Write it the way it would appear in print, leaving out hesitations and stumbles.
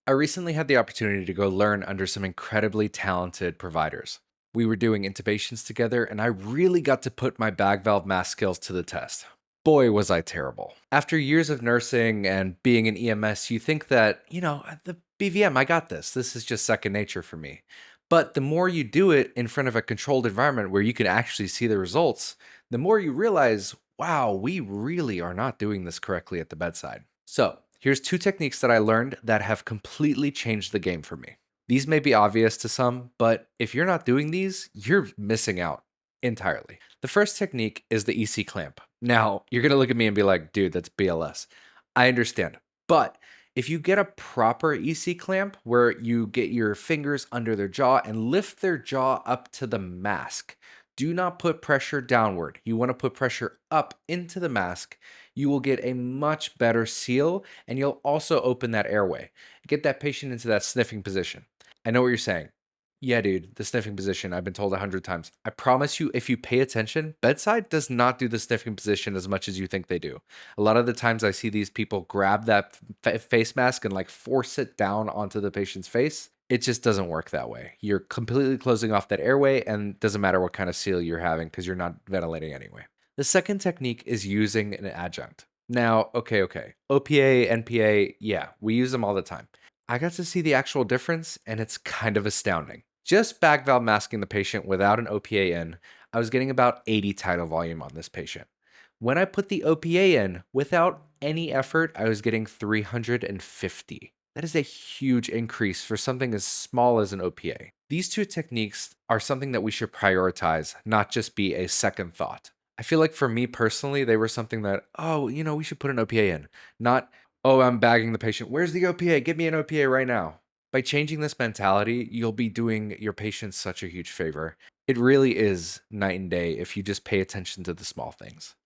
I recently had the opportunity to go learn under some incredibly talented providers. We were doing intubations together, and I really got to put my bag valve mask skills to the test. Boy, was I terrible. After years of nursing and being in EMS, you think that, the BVM, I got this. This is just second nature for me. But the more you do it in front of a controlled environment where you can actually see the results, the more you realize, wow, we really are not doing this correctly at the bedside. So, here's two techniques that I learned that have completely changed the game for me. These may be obvious to some, but if you're not doing these, you're missing out entirely. The first technique is the EC clamp. Now, you're going to look at me and be like, dude, that's BLS. I understand. But if you get a proper EC clamp where you get your fingers under their jaw and lift their jaw up to the mask, do not put pressure downward. You want to put pressure up into the mask. You will get a much better seal and you'll also open that airway. Get that patient into that sniffing position. I know what you're saying. Yeah, dude, the sniffing position. I've been told 100 times. I promise you, if you pay attention, bedside does not do the sniffing position as much as you think they do. A lot of the times I see these people grab that face mask and like force it down onto the patient's face. It just doesn't work that way. You're completely closing off that airway and doesn't matter what kind of seal you're having because you're not ventilating anyway. The second technique is using an adjunct. Now, okay. OPA, NPA, yeah, we use them all the time. I got to see the actual difference and it's kind of astounding. Just back valve masking the patient without an OPA in, I was getting about 80 tidal volume on this patient. When I put the OPA in without any effort, I was getting 350. That is a huge increase for something as small as an OPA. These two techniques are something that we should prioritize, not just be a second thought. I feel like for me personally, they were something that, oh, we should put an OPA in, not, oh, I'm bagging the patient. Where's the OPA? Give me an OPA right now. By changing this mentality, you'll be doing your patients such a huge favor. It really is night and day if you just pay attention to the small things.